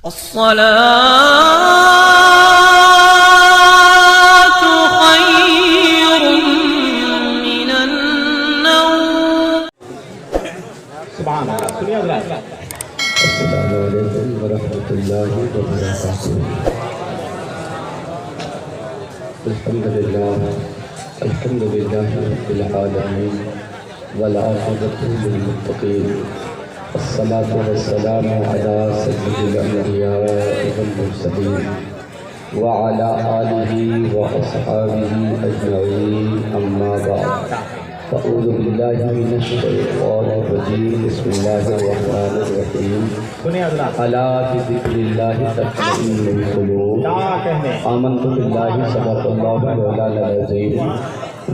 الصلاة خير من النوم. سبحان اللہ. سنیے حضرات. السلام علیکم ورحمۃ اللہ وبرکاتہ. الحمد للہ رب العالمین والعاقبۃ للمتقین والصلاة والسلام علی سید الانبیاء والمرسلین وعلی آلہ واصحابہ اجمعین. اما بعد فاعوذ باللہ من الشیطان الرجیم. بسم اللہ الرحمن الرحیم. سنیے حضرات. الا بذکر اللہ تطمئن القلوب. آمنت باللہ صدق اللہ مولانا العظیم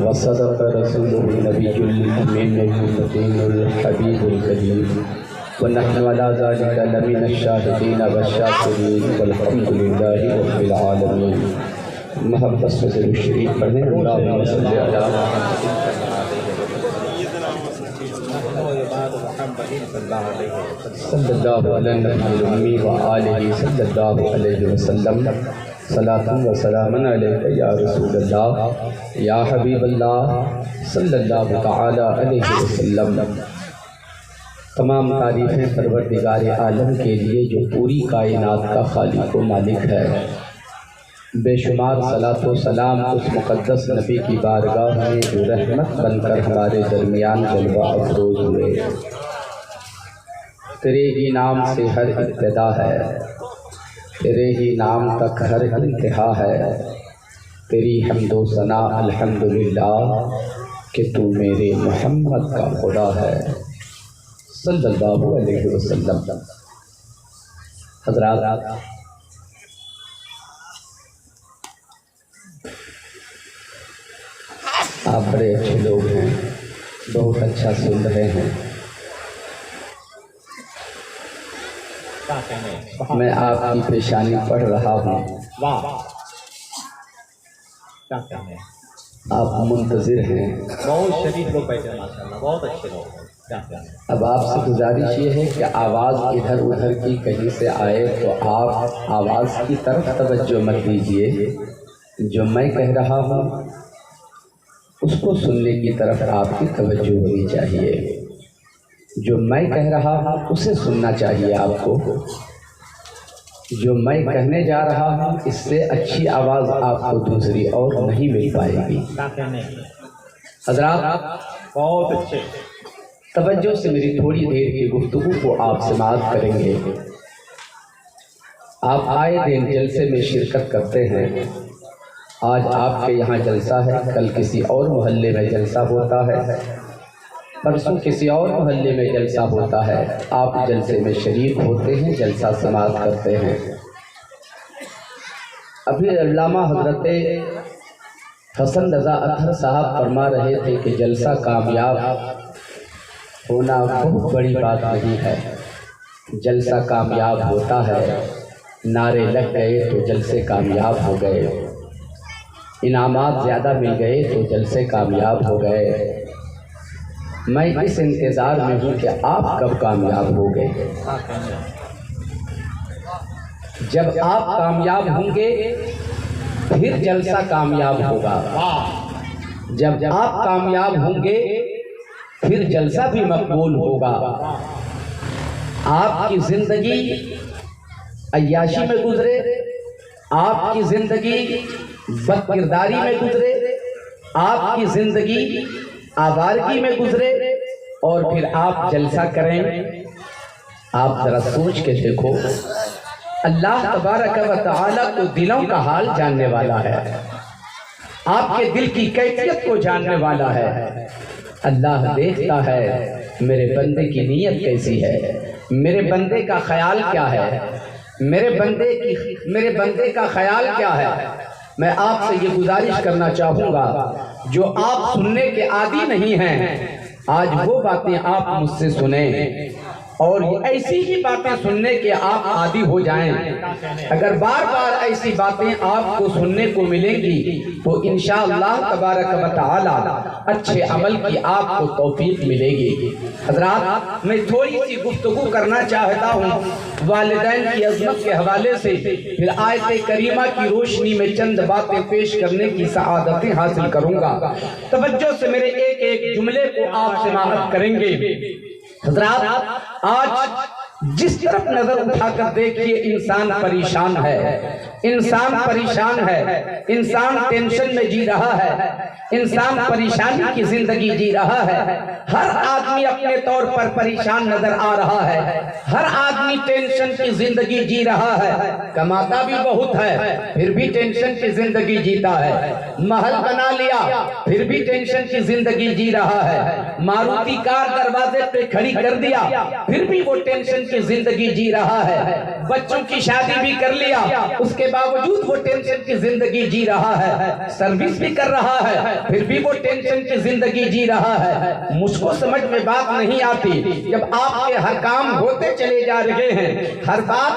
وصدق رسولہ النبی الامین المتین الحبیب الکریم ونحن علی ذلک لمن الشاہدین والشاکرین والحمد للہ رب العالمین. محبت سے ضرور شریف پڑھیں. اللہم صلی علی صلی اللہ علیہ النبی وآلہ صلی اللہ علیہ وسلم. صلاۃ و سلام علیک یا رسول اللہ یا حبیب اللہ صلی اللہ تعالی علیہ وسلم. تمام تعریفیں پروردگار عالم کے لیے جو پوری کائنات کا خالق و مالک ہے. بے شمار صلاۃ و سلام اس مقدس نبی کی بارگاہ میں جو رحمت بن کر ہمارے درمیان جلوہ افروز ہوئے. تیرے ہی نام سے ہر ابتدا ہے، تیرے ہی نام تک ہر انتہا ہے. تیری حمد و ثنا الحمدللہ کہ تو میرے محمد کا خدا ہے صلی اللہ علیہ وسلم. حضرات، آپ بڑے اچھے لوگ ہیں، بہت اچھا سن رہے ہیں. میں آپ کی پیشانی پڑھ رہا ہوں. آپ منتظر ہیں. بہت شریف لوگ بیٹھے ہیں ماشاءاللہ. بہت اچھے لوگ ہیں. اب آپ سے گزارش یہ ہے کہ آواز ادھر ادھر کی کہیں سے آئے تو آپ آواز کی طرف توجہ مت دیجیے. جو میں کہہ رہا ہوں اس کو سننے کی طرف آپ کی توجہ ہونی چاہیے. جو میں کہہ رہا ہوں اسے سننا چاہیے آپ کو. جو میں کہنے جا رہا ہوں اس سے اچھی آواز آپ کو دوسری اور نہیں مل پائے گی. حضرات، بہت اچھے. توجہ سے میری تھوڑی دیر کی گفتگو کو آپ سماعت کریں گے. آپ آئے دن جلسے میں شرکت کرتے ہیں. آج آپ کے یہاں جلسہ ہے، کل کسی اور محلے میں جلسہ ہوتا ہے، پرسوں کسی اور محلے میں جلسہ ہوتا ہے. آپ جلسے میں شریک ہوتے ہیں، جلسہ سماعت کرتے ہیں. ابھی علامہ حضرت حسن رضا اطہر صاحب فرما رہے تھے کہ جلسہ کامیاب ہونا بہت بڑی بات نہیں ہے. جلسہ کامیاب ہوتا ہے، نعرے لگ گئے تو جلسے کامیاب ہو گئے، انعامات زیادہ مل گئے تو جلسے کامیاب ہو گئے. میں اس انتظار میں ہوں کہ آپ کب کامیاب ہو گئے. جب آپ کامیاب ہوں گے پھر جلسہ کامیاب ہوگا. جب آپ کامیاب ہوں گے پھر جلسہ بھی مقبول ہوگا. آپ کی زندگی عیاشی میں گزرے، آپ کی زندگی بد کرداری میں گزرے، آپ کی زندگی آوارگی میں گزرے اور پھر آپ جلسہ کریں. آپ ذرا سوچ کے دیکھو، اللہ تبارک و تعالیٰ تو دلوں کا حال جاننے والا ہے، آپ کے دل کی کیفیت کو جاننے والا ہے. اللہ دیکھتا ہے میرے بندے کی نیت کیسی ہے، میرے بندے کا خیال کیا ہے، میرے بندے کا خیال کیا ہے. میں آپ سے یہ گزارش کرنا چاہوں گا، جو آپ سننے کے عادی نہیں ہیں، آج وہ باتیں آپ مجھ سے سنیں. اور ایسی ہی باتیں سننے کے آپ عادی ہو جائیں. اگر بار بار ایسی باتیں آپ کو سننے کو ملیں گی تو انشاءاللہ تبارک و تعالی اچھے عمل کی آپ کو توفیق ملے گی. حضرات میں تھوڑی سی گفتگو کرنا چاہتا ہوں والدین کی عظمت کے حوالے سے، پھر آیت کریمہ کی روشنی میں چند باتیں پیش کرنے کی سعادتیں حاصل کروں گا. توجہ سے میرے ایک ایک جملے کو آپ سماعت کریں گے. حضرات آج جس طرف نظر اٹھا کر دیکھیے انسان پریشان ہے، انسان پریشان ہے، انسان ٹینشن میں جی رہا ہے، انسان پریشانی کی زندگی جی رہا ہے. ہر آدمی اپنے طور پر پریشان نظر آ رہا ہے، ہر آدمی ٹینشن کی زندگی جی رہا ہے. کماتا بھی بہت ہے پھر بھی ٹینشن کی زندگی جیتا ہے. محل بنا لیا پھر بھی ٹینشن کی زندگی جی رہا ہے. ماروتی کار دروازے پہ کھڑی کر دیا پھر بھی وہ ٹینشن کی زندگی جی رہا ہے. بچوں کی شادی بھی کر لیا اس کے باوجود وہ ٹینشن کی زندگی جی رہا ہے. سروس بھی کر رہا ہے پھر بھی وہ ٹینشن کی زندگی جی رہا ہے. مجھ کو سمجھ میں بات نہیں آتی جب آپ کے ہر کام ہوتے چلے جا رہے ہیں، ہر بات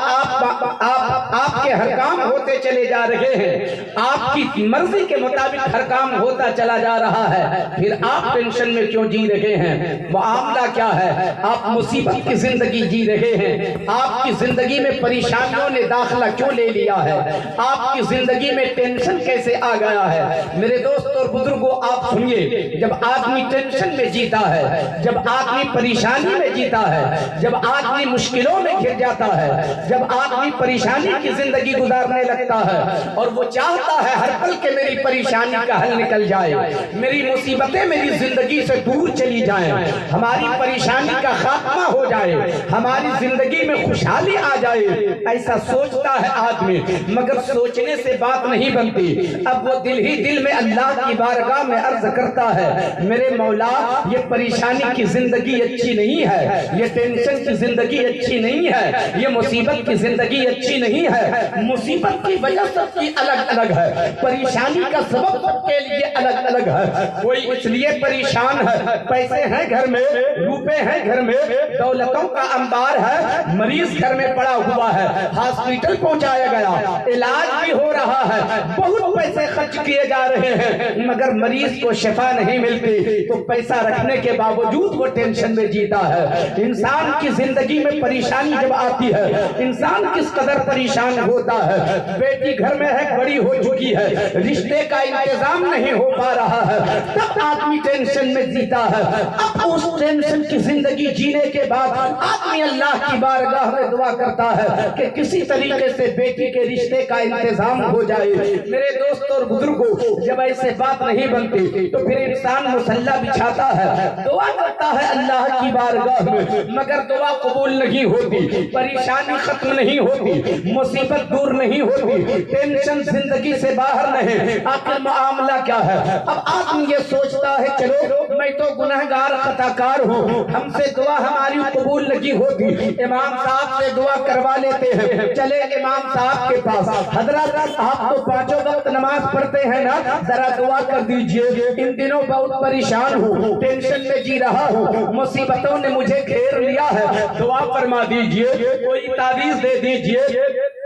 آپ کے ہر کام ہوتے چلے جا رہے ہیں، آپ کی مرضی کے مطابق ہر کام ہوتا چلا جا رہا ہے، پھر آپ ٹینشن میں کیوں جی رہے ہیں؟ معاملہ کیا ہے؟ آپ مصیبت کی زندگی جی رہے ہیں. آپ کی زندگی میں پریشانیوں نے داخلہ کیوں لے لیا ہے؟ آپ کی زندگی میں ٹینشن کیسے آ گیا ہے؟ میرے دوست اور بزرگوں آپ سنیے، جب آدمی ٹینشن میں جیتا ہے، جب آدمی پریشانی میں جیتا ہے، جب آدمی مشکلوں میں گھر جاتا ہے، جب آدمی پریشانی کی زندگی گزارنے لگتا ہے اور وہ چاہتا ہے ہر پل کے میری پریشانی کا حل نکل جائے، میری مصیبتیں میری زندگی سے دور چلی جائیں، ہماری پریشانی کا خاتمہ ہو جائے، ہماری زندگی میں خوشحالی آ جائے، ایسا سوچتا ہے آدمی. مگر سوچنے سے بات نہیں بنتی. اب وہ دل ہی دل میں اللہ کی بارگاہ میں عرض کرتا ہے، میرے مولا یہ پریشانی کی زندگی اچھی نہیں ہے، یہ ٹینشن کی زندگی اچھی نہیں ہے، یہ مصیبت کی زندگی اچھی نہیں ہے. مصیبت کی وجہ سب کی الگ الگ ہے، پریشانی کا سبب سب کے لیے الگ الگ ہے. کوئی اس لیے پریشان ہے پیسے ہیں گھر میں، روپے ہیں گھر میں، دولتوں کا انبار ہے، مریض گھر میں پڑا ہوا ہے، ہاسپٹل پہنچایا گیا، علاج بھی ہو رہا ہے، بہت پیسے خرچ کیے جا رہے ہیں، مگر مریض کو شفا نہیں ملتی تو پیسہ رکھنے کے باوجود وہ ٹینشن میں جیتا ہے. انسان کی زندگی میں پریشانی جب آتی ہے انسان کس قدر پریشان ہوتا ہے. بیٹی گھر میں ہے، بڑی ہو چکی ہے، رشتے کا انتظام نہیں ہو پا رہا ہے، تب آدمی ٹینشن میں جیتا ہے. اب اس ٹینشن کی زندگی جینے کے بعد آدمی اللہ کی بارگاہ میں دعا کرتا ہے کہ کسی طریقے سے بیٹی کے رشتے کا انتظام ہو جائے. میرے دوست اور بزرگوں جب ایسے بات نہیں بنتی تو پھر انسان مصلی بچھاتا ہے، دعا کرتا ہے اللہ کی بارگاہ میں، مگر دعا قبول نہیں ہوتی، پریشانی ختم نہیں ہوتی، مصیبت دور نہیں ہوتی، ٹینشن زندگی سے باہر نہیں. آخر معاملہ کیا ہے؟ اب آدمی یہ سوچتا ہے چلو میں تو گنہگار خطاکار ہوں، ہم سے دعا ہماری قبول نہیں ہوتی، امام صاحب سے دعا کروا لیتے ہیں. چلے امام صاحب کے پاس، حضرت آپ تو پانچوں وقت نماز پڑھتے ہیں نا، ذرا دعا کر دیجئے، ان دنوں بہت پریشان ہوں، ٹینشن میں جی رہا ہوں، مصیبتوں نے مجھے گھیر لیا ہے، دعا فرما دیجئے، کوئی تعویذ دے دیجئے.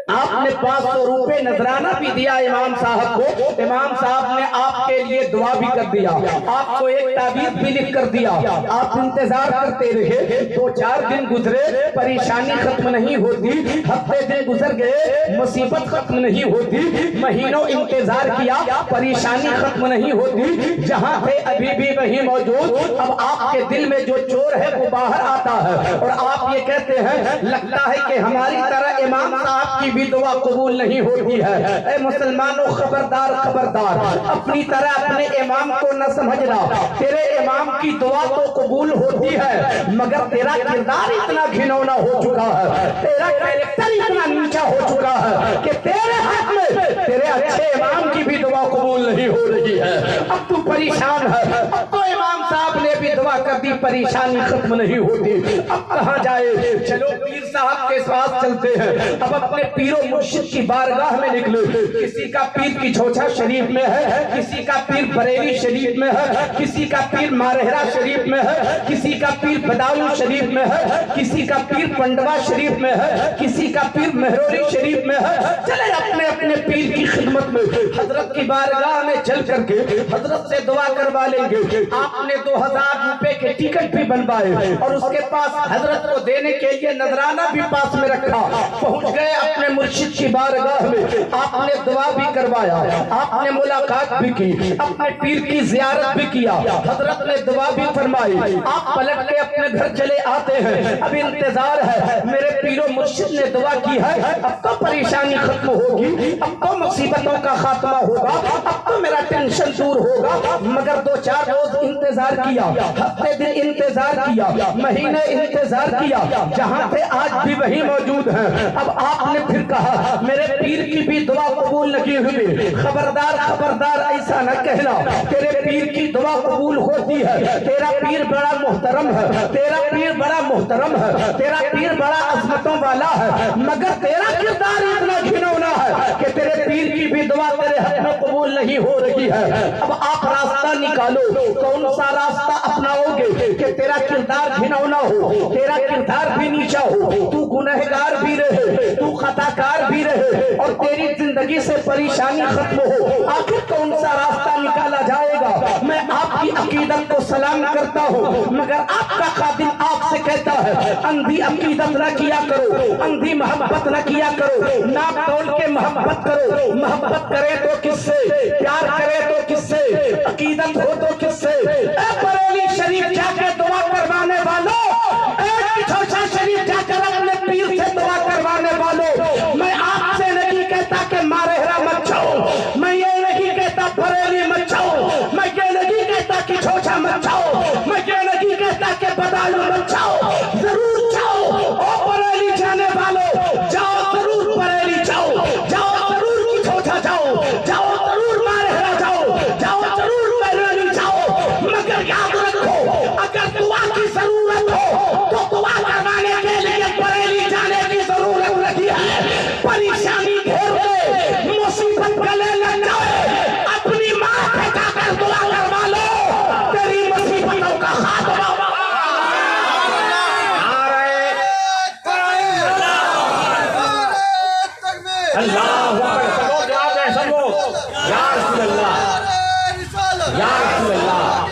آپ نے 500 روپے نذرانہ بھی دیا امام صاحب کو، امام صاحب نے آپ کے لیے دعا بھی کر دیا، آپ کو ایک تعبیر بھی لکھ کر دیا. آپ انتظار کرتے رہے، 2-4 دن گزرے، پریشانی ختم نہیں ہوتی، ہفتے دن گزر گئے، مصیبت ختم نہیں ہوتی، مہینوں انتظار کیا، پریشانی ختم نہیں ہوتی. جہاں تھے ابھی بھی وہیں موجود. اب آپ کے دل میں جو چور ہے وہ باہر آتا ہے اور آپ یہ کہتے ہیں لگتا ہے کہ ہماری طرح امام صاحب کی بھی دعا قبول نہیں ہوتی ہے. اے مسلمانوں خبردار خبردار، اپنی طرح اپنے امام کو نہ سمجھنا. تیرے امام کی دعا تو قبول ہوتی ہے مگر تیرا کردار اتنا گھنونا ہو چکا ہے، تیرا کریکٹر اتنا نیچا ہو چکا ہے کہ تیرے حق میں تیرے اچھے امام کی بھی دعا قبول نہیں ہو رہی ہے. اب تو پریشان ہے. اب تو امام صاحب نے بھی دعا کر کرتی پریشانی ختم نہیں ہوتی. اب کہاں جائے؟ چلو پیر صاحب کے پاس چلتے ہیں. اب اپنے پیر و مرشد کی بارگاہ میں نکلے. کسی کا پیر کی چھوچا شریف میں ہے, کسی کا پیر بریلی شریف میں ہے, کسی کا پیر مارہرا شریف میں ہے, کسی کا پیر بداؤں شریف میں ہے, کسی کا پیر پنڈوا شریف میں ہے, کسی کا پیر مہرولی شریف میں ہے. چلے اپنے اپنے پیر کی خدمت میں حضرت کی بارگاہ میں چل کر کے حضرت سے دعا کروا لیں گے. آپ نے 2000 روپے کے ٹکٹ بھی بنوائے اور اس کے پاس حضرت کو دینے کے لیے نذرانہ بھی پاس میں رکھا. پہنچ گئے اپنے مرشد کی بارگاہ میں. آپ نے دعا بھی کروایا, آپ نے ملاقات بھی کی, اپنے پیر کی زیارت بھی کیا, حضرت نے دعا بھی فرمائی. آپ پلٹ کے اپنے گھر چلے آتے ہیں. اب انتظار ہے, میرے پیر و مرشد نے دعا کی ہے, اب تو پریشانی ختم ہوگی, اب تو مصیبتوں کا خاتمہ ہوگا, اب تو میرا ٹینشن دور ہوگا. مگر 2-4 روز انتظار کیا, ہفتے دن انتظار کیا, مہینے انتظار کیا, جہاں تھے آج بھی وہی موجود ہیں. اب آپ نے پھر کہا میرے پیر کی بھی دعا قبول نہیں ہوئی. خبردار خبردار ایسا نہ کہنا, تیرے پیر کی دعا قبول ہوتی ہے. تیرا پیر بڑا محترم ہے, تیرا پیر بڑا محترم ہے, تیرا پیر بڑا عظمتوں والا ہے, مگر تیرا کردار اتنا گھنونا ہے کہ تیرے پیر کی بھی دعا تیرے حق میں قبول نہیں ہو رہی ہے. اب آپ راستہ نکالو, کون سا راستہ اپناؤ گے کہ تیرا کردار گھنونا ہو, تیرا کردار بھی نیچا ہو, تو گنہگار بھی رہے, تو خطا کار بھی رہے اور تیری زندگی سے پریشانی ختم ہو. آخر کون سا راستہ نکالا جائے گا؟ میں آپ کی عقیدت کو سلام کرتا ہوں, مگر آپ کا خادم آپ سے کہتا ہے اندھی عقیدت نہ کیا کرو, اندھی محبت نہ کیا کرو, ناپ تول کے محبت کرو. محبت کرے تو کس سے, پیار کرے تو کس سے, عقیدت ہو تو کس سے. اے بریلی شریف جا کے دعا کروانے والوں, اے چھوچا شریف جا کر اپنے پیر سے دعا کروانے والوں, میں آپ سے نہیں کہتا کہ مارہرا مت جاؤ, میں یہ نہیں کہتا بریلی مت جاؤ, میں یہ نہیں کہتا کہ چھوچا مت جاؤ, میں یہ نہیں کہتا کہ بدالو مت جاؤ. ضرور جاؤ, او بریلی جانے والوں جاؤ, ضرور بریلی جاؤ, جاؤ ضرور کی چھوچا جاؤ, جاؤ ضرور مارہرا جاؤ, جاؤ ضرور بریلی جاؤ. مگر یاد رکھو, اگر دعا کی ضرورت ہو تو دعا کروانے کے لیے بریلی جانے کی ضرورت نہیں ہے. پریشانی گھیر دے, مصیبت گلے لگ جائے, اپنی ماں پہ جا کر دعا کروا لو, تیری مصیبتوں کا خاتمہ ہوگا. اللہ یا رسول اللہ, یا رسول اللہ,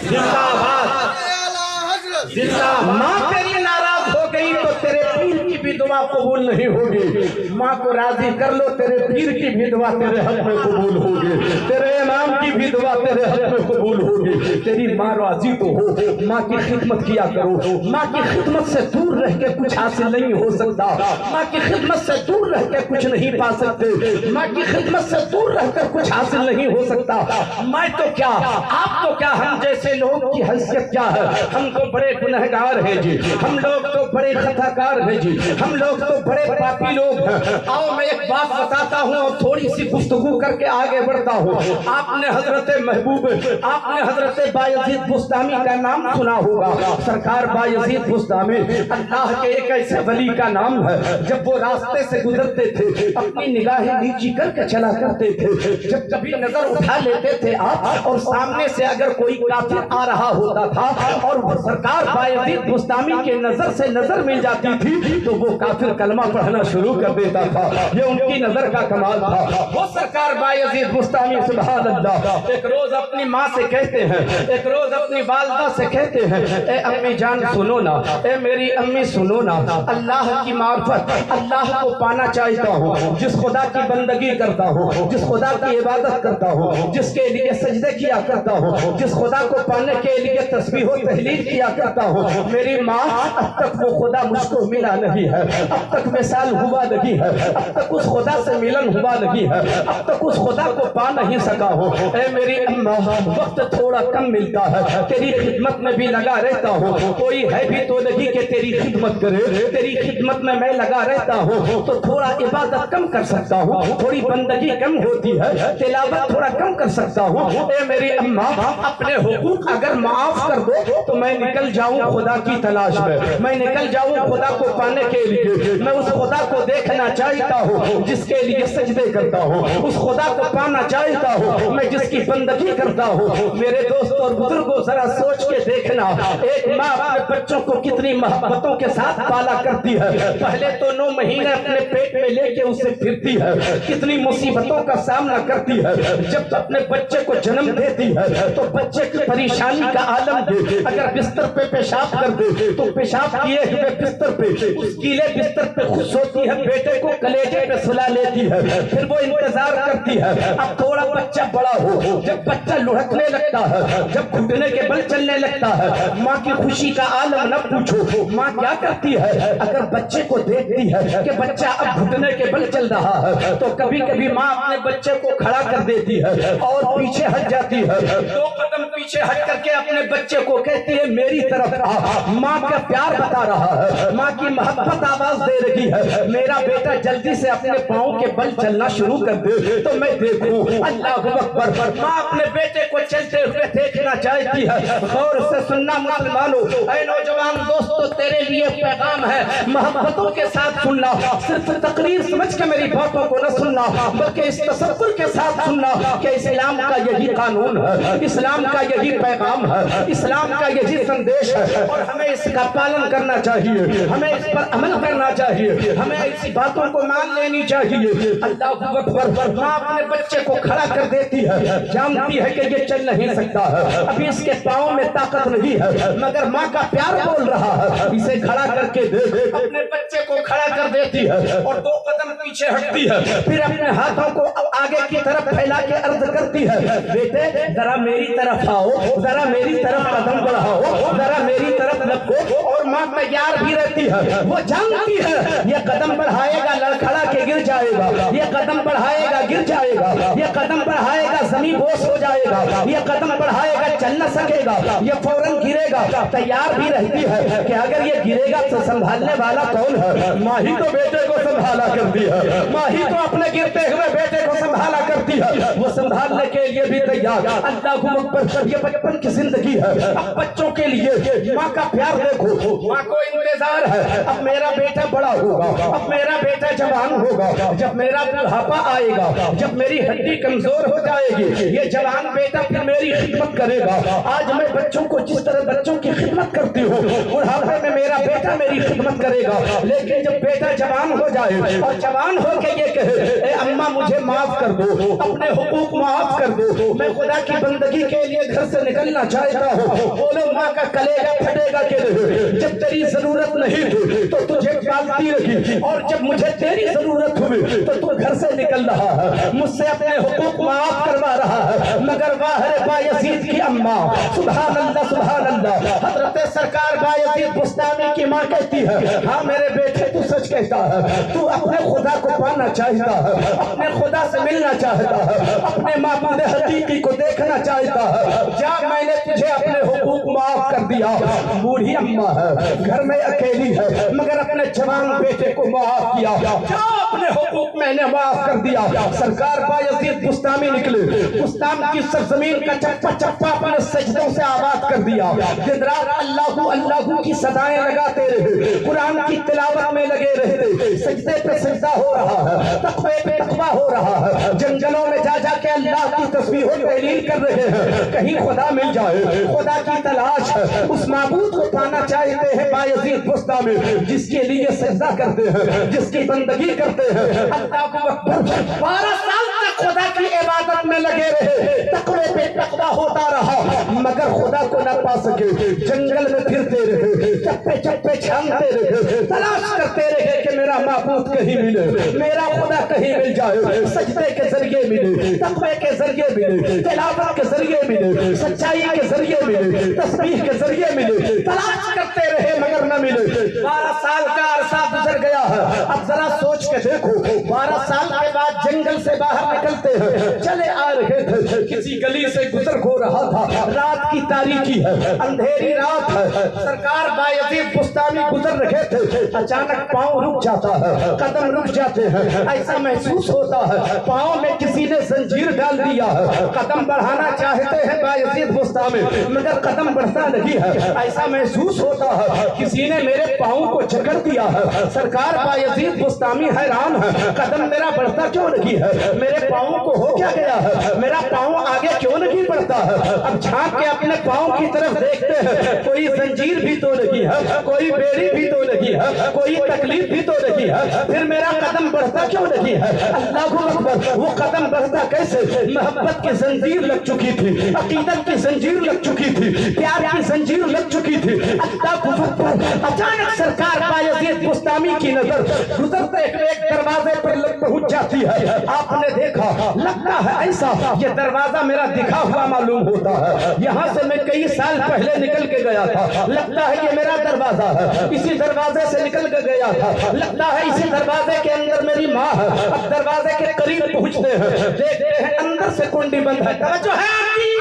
زندہ باد, زندہ. ماں تیری ناراض ہو گئی تو تیرے پیر کی بھی دعا قبول نہیں ہوگی. ماں کو راضی کر لو, تیرے پیر کی بھی دعا تیرے حق میں قبول ہوگی, تیرے امام کی بھی دعا تیرے حق میں قبول ہوگی. تیری ماں راضی تو ہو, ماں کی خدمت کیا کرو. ماں کی خدمت سے دور رہ کے کچھ حاصل نہیں ہو سکتا, ماں کی خدمت سے دور رہ کے کچھ نہیں پا سکتے, ماں کی خدمت سے دور رہ کر کچھ حاصل نہیں ہو سکتا. میں تو کیا, آپ تو کیا, ہم جیسے لوگ کی حیثیت کیا ہے؟ ہم تو بڑے گنہگار ہیں جی, ہم لوگ تو بڑے خطا کار ہیں جی, ہم لوگ تو بڑے پاپی لوگ ہیں. آؤ میں ایک بات بتاتا ہوں اور تھوڑی سی گفتگو کر کے آگے بڑھتا ہوں. آپ نے حضرت محبوب, آپ نے حضرت بایزید بستامی کا نام سنا ہوگا. سرکار بایزید بستامی اللہ کے ایک ایسے ولی کا نام ہے, جب وہ راستے سے گزرتے تھے اپنی نگاہیں نیچی کر کے چلا کرتے تھے. جب کبھی نظر اٹھا لیتے تھے آپ اور سامنے سے اگر کوئی کافر آ رہا ہوتا تھا اور سرکار بایزید بستامی کے نظر سے نظر مل جاتی تھی تو وہ کافر کلمہ پڑھنا شروع کر دیتا تھا. یہ ان کی نظر کا کمال تھا. وہ سرکار بایزید بستامی سبحان اللہ ایک روز اپنی ماں سے کہتے ہیں, ایک روز اپنی والدہ سے کہتے ہیں, اے امی جان سنو نا, اے میری امی سنو نا, اللہ کی معرفت, اللہ کو پانا چاہتا ہوں, جس خدا کی بندگی کرتا ہوں, جس خدا کی عبادت کرتا ہوں, جس کے لیے سجدے کیا کرتا ہوں, جس خدا کو پانے کے لیے تسبیح و تحلیل کیا کرتا ہوں, میری ماں اب تک وہ خدا مجھ کو ملا نہیں ہے، اب تک وصال ہوا نہیں ہے، اب تک اس خدا سے ملن ہوا نہیں ہے، اب تک اس خدا کو پا نہیں سکا ہوں۔ اے میری اماں، وقت تھوڑا کم ملتا ہے، تیری خدمت میں بھی لگا رہتا ہوں، کوئی ہے بھی تو نہیں کہ تیری خدمت کرے، تیری خدمت میں لگا رہتا ہوں، تو تھوڑا عبادت کم کر سکتا ہوں، تھوڑی بندگی کم ہوتی ہے، تلاوت تھوڑا کم کر سکتا ہوں۔ اے میری اماں، اپنے حقوق اگر معاف کر دو تو میں نکل جاؤں خدا کی تلاش میں نکل جاؤں خدا کو پانے کے لیے، میں اس خدا کو دیکھنا چاہتا ہوں جس کے لیے سجدے کرتا ہوں، اس خدا کو پانا چاہتا ہوں میں جس کی بندگی کرتا ہوں۔ میرے دوست اور بزرگوں، ذرا سوچ کے دیکھنا، ایک ماں اپنے بچوں کو کتنی محبتوں کے ساتھ پالا کرتی ہے، پہلے تو 9 مہینے اپنے پیٹ میں لے کے اسے پھرتی ہے، کتنی مصیبتوں کا سامنا کرتی ہے، جب اپنے بچے کو جنم دیتی ہے تو بچے کی پریشانی کا عالم دے، اگر بستر پہ پیشاب کر دے تو پیشاب کیے ہوئے بستر پہ، اس گیلے بستر پہ خوش ہوتی ہے، بیٹے کو کلیجے پہ سلا لیتی ہے، پھر وہ انتظار کرتی ہے اب تھوڑا بچہ بڑا ہو، جب بچہ لڑکنے لگتا ہے، جب گھٹنے کے بل چلنے لگتا ہے، ماں کی خوشی کا عالم نہ پوچھو، ماں کیا کرتی ہے، اگر بچے کو دیکھتی ہے کہ بچہ اب گھٹنے کے بل چل رہا ہے تو کبھی کبھی ماں اپنے بچے کو کھڑا کر دیتی ہے اور پیچھے ہٹ جاتی ہے، 2 قدم پیچھے ہٹ کر کے اپنے بچے کو کہتی ہے میری طرف آ، ماں کا پیار بتا رہا ہے، ماں کی محبت آواز دے رہی ہے، میرا بیٹا جلدی سے اپنے پاؤں کے بل چلنا شروع کر دے تو میں دیکھوں۔ اللہ اکبر، ماں اپنے بیٹے کو چلتے ہوئے دیکھنا چاہتی ہے۔ غور سے سننا مسلمانوں، اے نوجوان دوستو، تیرے لیے پیغام ہے، محبتوں کے ساتھ سننا، صرف تقریر سمجھ کے میری باتوں کو نہ سننا بلکہ اس تصور کے ساتھ سننا کہ اسلام کا یہی قانون ہے، اسلام کا یہی پیغام ہے، اسلام کا یہی سندیش ہے اور ہمیں اس کا پالن کرنا چاہیے، ہمیں اس پر عمل کرنا چاہیے، ہمیں ایسی باتوں کو مان لینی چاہیے۔ اللہ اکبر، ماں اپنے بچے کو کھڑا کر دیتی ہے، جانتی ہے کہ یہ چل نہیں سکتا ہے، ابھی اس کے پاؤں میں طاقت نہیں ہے، مگر ماں کا پیار بول رہا ہے، اسے کھڑا کر کے دے، اپنے بچے کو کھڑا کر دیتی ہے اور 2 قدم پیچھے ہٹتی ہے، پھر اپنے ہاتھوں کو آگے کی طرف پھیلا کے عرض کرتی ہے بیٹے ذرا میری طرف آؤ، ذرا میری طرف قدم بڑھاؤ، ذرا میری طرف لپکو، اور ماں تیار بھی رہتی ہے، وہ جانتی ہے یہ قدم بڑھائے گا لڑکھڑا کے گر جائے گا، یہ قدم بڑھائے گا گر جائے گا، یہ قدم بڑھائے گا زمین بوس ہو جائے گا، یہ قدم بڑھائے گا چل نہ سکے گا، یہ فوراً گرے گا، تیار بھی رہتی ہے کہ اگر یہ گرے گا تو سنبھالنے والا کون ہے، ماں ہی تو بیٹے کو سنبھالا کرتی ہے، ماں ہی تو اپنے گرتے ہوئے بیٹے کو سنبھالا کرتی ہے، وہ سنبھالنے کے لیے بھی تیار۔ اللہ اکبر، یہ بچپن کی زندگی ہے، اب بچوں کے لیے ماں کا پیار دیکھو، ماں کو انتظار ہے اب میرا بیٹا بڑا ہوگا، اب میرا بیٹا جوان ہوگا، جب میرا بڑھاپا آئے گا، جب میری ہڈی کمزور ہو جائے گی، یہ جوان بیٹا پھر میری خدمت کرے گا۔ آج میں بچوں کو جس طرح بچوں کی خدمت کرتی ہوں، بڑھاپے میں میرا بیٹا میری خدمت کرے گا، لیکن جب بیٹا جوان ہو جائے اور جوان ہو کے یہ کہے اے اماں مجھے معاف کر دو، اپنے حقوق معاف کر دو، میں خدا کی بندگی کے لیے گھر سے نکلنا چاہتا ہوں، بولو ماں کا کلیجہ پھٹے گا کہ جب تیری ضرورت نہیں تھی تو تجھے پالتی رہی اور جب مجھے تیری ضرورت ہوئی تو تو گھر سے نکل رہا ہے، مجھ سے اپنے حقوق معاف کروا رہا ہے، مگر واہ ہے بایزید کی اماں، سبحان اللہ سبحان اللہ۔ حضرت سرکار بایزید بستانی کی ماں کہتی ہے ہاں میرے بیٹے تو سچ کہتا ہے، تو اپنے خدا کو پانا چاہتا ہے، اپنے خدا سے ملنا چاہتا ہے، اپنے معبود حقیقی کو دیکھنا چاہتا ہے، جا میں نے تجھے اپنے حقوق معاف کر دیا۔ بوڑھی اماں ہے، گھر میں اکیلی ہے، مگر اپنے جوان بیٹے کو معاف کیا، جا اپنے حقوق میں نے معاف کر دیا۔ سرکار بایزید بستانی نکلے، بستان کی سرزمین کا چپا چپا اپنے سجدوں سے آباد کر دیا، دن رات اللہ اللہ کی صدائیں لگاتے رہے، قرآن کی تلاوت میں لگے رہتے، سجدے پہ سجدہ ہو رہا ہے، تقوی پہ تقوی ہو رہا ہے، جنگلوں میں جا جا کے اللہ کی تسبیح و تحلیل کر رہے ہیں، کہیں خدا مل جائے، خدا کی تلاش ہے، اس معبود کو پانا چاہتے ہیں بایزید بستانی جس کے لیے سجدہ کرتے ہیں، جس کی بندگی کرتے ہیں۔ اللہ کو 12 سال تک خدا کی عبادت میں لگے رہے، تقوی پہ تقوی ہوتا رہا، مگر خدا کو نہ پا سکے، جنگل میں پھرتے رہے، چپے چپے چھانتے رہے، تلاش کرتے رہے کہ میرا معبود کہیں ملے، میرا خدا کہیں مل جائے، سجدے کے ذریعے ملے، تقوی کے ذریعے ملے، تلاوت کے ذریعے ملے، سچائی کے ذریعے ملے، تسبیح کے ذریعے ملے، تلاش کرتے رہے مگر نہ ملے۔ 12 سال کا عرصہ گزر گیا ہے، اب ذرا سوچ کے دیکھو، 12 سال کے بعد جنگل سے باہر نکلتے ہیں، چلے آ رہے تھے، کسی گلی سے گزر ہو رہا تھا، رات کی تاریکی ہے، اندھیری رات ہے، سرکار بایزید بستامی گزر رہے تھے، اچانک پاؤں رک جاتا ہے، قدم رک جاتے ہیں، ایسا محسوس ہوتا ہے پاؤں میں کسی نے زنجیر ڈال دیا ہے، قدم بڑھانا چاہتے ہیں بایزید بستامی مگر قدم بڑھتا نہیں ہے، ایسا محسوس ہوتا ہے کسی نے میرے پاؤں کو جکڑ دیا ہے، سرکار بایزید بستامی حیران ہے، قدم میرا بڑھتا کیوں نہیں ہے، میرے پاؤں کو ہو کیا گیا ہے، میرا پاؤں آگے کیوں نہیں بڑھتا ہے۔ اب جھانک کے اپنے پاؤں کی طرف دیکھتے ہیں، کوئی زنجیر بھی تو نہیں ہے، کوئی بیڑی بھی تو نہیں ہے، کوئی تکلیف بھی تو نہیں ہے، پھر میرا قدم بڑھتا کیوں نہیں ہے۔ اللہ اکبر، وہ قدم بڑھتا کیسے؟ محبت کی زنجیر لگ چکی تھی، عقیدت کی زنجیر لگ چکی تھی، پیار کی زنجیر لگ چکی تھی۔ اللہ اکبر، اچانک سرکار بایزید بستامی کی نظر گزرتے ایک دروازے پر پہنچ جاتی ہے، آپ نے دیکھا، لگتا ہے ایسا یہ دروازہ میرا دکھا ہوا معلوم ہوتا ہے، یہاں سے میں کئی سال پہلے نکل کے گیا تھا، لگتا ہے یہ میرا دروازہ ہے، اسی دروازے سے نکل کے گیا تھا، لگتا ہے اسی دروازے کے اندر میری ماں ہے۔ اب دروازے کے قریب پہنچتے ہیں، دیکھتے ہیں اندر سے کنڈی بند ہے، توجہ ہے آپ کی؟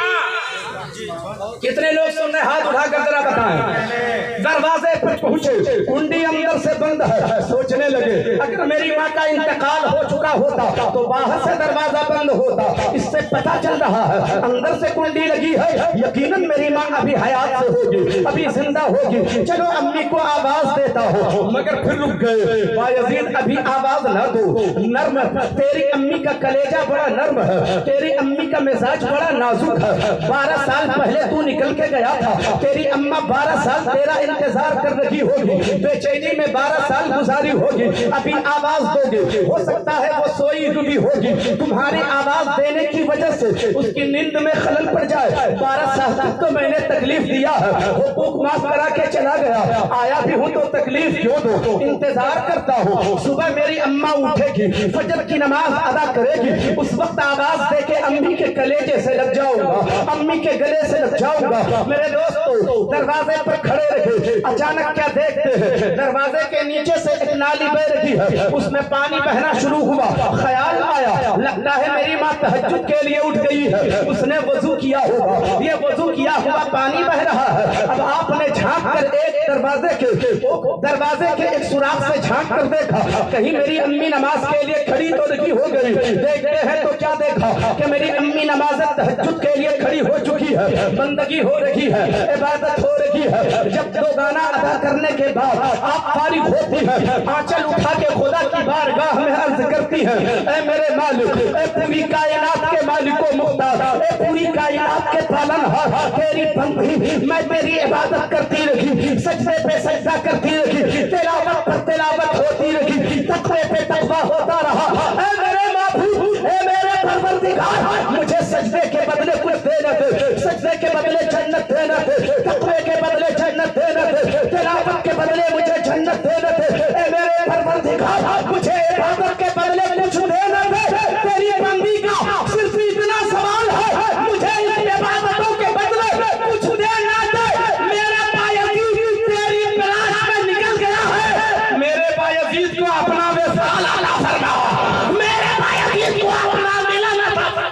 کتنے لوگ سن رہے؟ ہاتھ اٹھا کر ذرا بتائیں۔ دروازے پر پہنچے، کنڈی اندر سے بند ہے، سوچنے لگے اگر میری ماں کا انتقال ہو چکا ہوتا تو باہر سے دروازہ بند ہوتا، اس سے پتہ چل رہا ہے اندر سے کنڈی لگی ہے، یقیناً میری ماں ابھی حیات سے ہوگی، ابھی زندہ ہوگی، چلو امی کو آواز دیتا ہو، مگر پھر رک گئے۔ بایزید ابھی آواز نہ دو، نرم، تیری امی کا کلیجہ بڑا نرم ہے، تیری امی کا مزاج بڑا نازک ہے، 12 سال پہلے تو نکل کے گیا تھا، تیری اماں 12 سال تیرا انتظار کر رہی ہوگی، بے چینی میں 12 سال گزاری ہوگی، ابھی آواز دو گے، ہو سکتا ہے وہ سوئی ڈوبی ہوگی، تمہاری آواز دینے کی وجہ سے اس کی نیند میں خلل پڑ جائے، 12 سال تک تو میں نے تکلیف دیا ہے، حقوق معاف کرا کے چلا گیا، آیا بھی ہوں تو تکلیف کیوں دو، انتظار کرتا ہوں، صبح میری اماں اٹھے گی، فجر کی نماز ادا کرے گی، اس وقت آواز دے کے امی کے کلیجے سے لگ جاؤں گا، امی کے گلے سے لگ جاؤں گا۔ میرے دوستو دروازے پر کھڑے رہے، اچانک کیا دیکھتے ہیں، دروازے کے نیچے سے ایک نالی بہ رہی ہے، اس میں پانی بہنا شروع ہوا، خیال آیا لگتا ہے میری ماں تہجد کے لیے اٹھ گئی ہے، اس نے وضو کیا ہوگا، یہ وضو کیا ہوا پانی بہ رہا ہے۔ اب آپ نے جھانک کر ایک دروازے کے ایک سوراخ سے جھانک کر دیکھا کہیں میری امی نماز کے لیے کھڑی تو نہیں ہو گئی، دیکھتے ہیں تو کیا دیکھا کہ میری امی نماز تہجد کے لیے کھڑی ہو چکی ہے، بندگی ہو رہی ہے، عبادت ہو رہی ہے۔ جب دو گانا ادا کرنے کے بعد آپ فارغ ہوتی ہیں، آنچل اٹھا کے خدا کی بارگاہ میں عرض کرتی ہیں، اے میرے مالک، اے پوری کائنات کے مالک و مختار، اے پوری کائنات کے پالنہار، تیری بندی میں تیری عبادت کرتی رہی، سجدے پہ سجدہ کرتی رہی، تلاوت پر تلاوت ہوتی رہی، تقوی پہ تقوی ہوتا رہا، اے میرے معبود، اے میرے پروردگار، مجھے سجدے کے بدلے کچھ دینا دے، سجدے کے بدلے جنت دینا دے، تقوی کے بدلے جنت دینا دے، تلاوت کے بدلے مجھے جنت دینا دے، اے میرے پروردگار مجھے عبادت کے بدلے کچھ دینا دے، تیری بندی کا صرف اتنا سوال ہے، مجھے ان عبادتوں کے بدلے کچھ دینا دے۔ میرے بایزید تیری تلاش میں نکل گیا ہے، میرے بایزید کو اپنا وصال عطا فرما، میرے بایزید کو اپنا ملن عطا فرما۔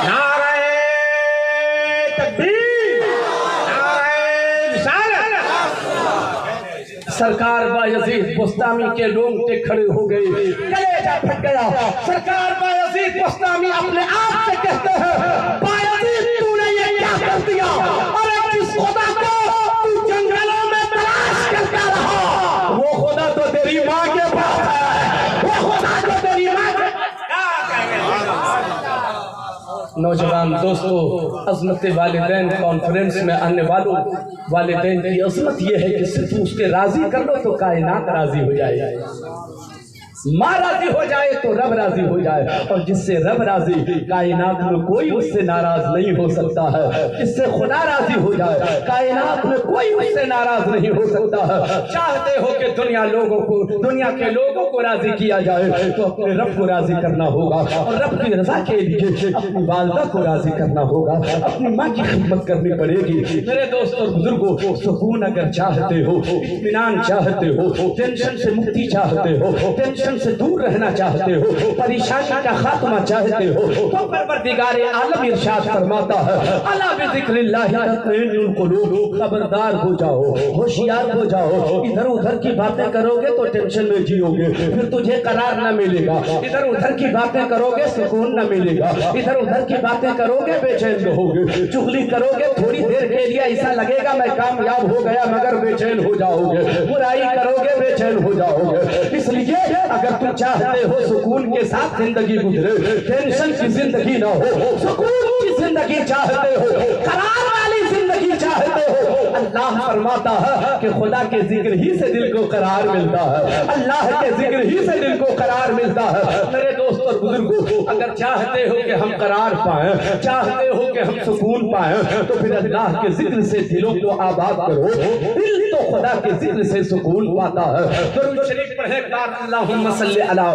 نعرہ تکبیر، نعرہ رسالت۔ سرکار بایزید بستامی کے رونگٹے کھڑے ہو گئے، کلیجہ پھٹ گیا۔ سرکار بایزید بستامی اپنے آپ سے کہتے ہیں، بایزید تو نے یہ کیا کر دیا، اور جس خدا کو تو جنگلوں میں تلاش کرتا رہا، وہ خدا تو تیری ماں کے پاس ہے، وہ خدا تو تیری ماں کے پاس۔ نوجوان دوستو، عظمت والدین کانفرنس میں آنے والوں، والدین کی عظمت یہ ہے کہ صرف اس کے راضی کر لو تو کائنات راضی ہو جائے۔ ماں راضی ہو جائے تو رب راضی ہو جائے، اور جس سے رب راضی کائنات میں کوئی اس سے ناراض نہیں ہو سکتا ہے، جس سے خدا راضی ہو جائے کائنات میں کوئی اس سے ناراض نہیں ہو سکتا ہے۔ چاہتے ہو کہ دنیا کے لوگوں کو راضی کیا جائے تو اپنے رب کو راضی کرنا ہوگا، اور رب کی رضا کے لیے اپنی والدہ کو راضی کرنا ہوگا، اپنی ماں کی خدمت کرنی پڑے گی۔ میرے دوست اور بزرگوں، سکون اگر چاہتے ہو، اطمینان چاہتے ہو، ٹینشن سے مکتی چاہتے ہو، ٹینشن سے دور رہنا چاہتے ہو، پریشانی کا خاتمہ چاہتے ہو، تو پروردگار عالم ارشاد فرماتا ہے الا بذکر اللہ تطمئن القلوب، خبردار ہو جاؤ، ہوشیار ہو جاؤ۔ ادھر ادھر کی باتیں کرو گے تو ٹینشن میں جیو گے، پھر تجھے قرار نہ ملے گا۔ ادھر ادھر کی باتیں کرو گے سکون نہ ملے گا، ادھر ادھر کی باتیں کرو گے بے چین رہو گے، چغلی کرو گے تھوڑی دیر کے لیے ایسا لگے گا میں کامیاب ہو گیا، مگر بے چین ہو جاؤ گے، برائی کرو گے بے چین ہو جاؤ گے۔ اس لیے اگر تم چاہتے ہو سکون کے ساتھ زندگی گزرے، ٹینشن کی زندگی نہ ہو، سکون کی زندگی چاہتے ہو، قرار والی زندگی چاہتے ہو، اللہ فرماتا ہے کہ خدا کے ذکر ہی سے دل کو قرار ملتا ہے، اللہ کے ذکر ہی سے دل کو قرار ملتا ہے۔ میرے دوست اور بزرگوں، اگر چاہتے ہو کہ ہم قرار پائیں، چاہتے ہو کہ ہم سکون پائیں، تو پھر اللہ کے ذکر سے دلوں کو آباد کرو۔ دل تو خدا کے ذکر سے سکون پاتا ہے۔ درود شریف پڑھیں، اللہم صلی علی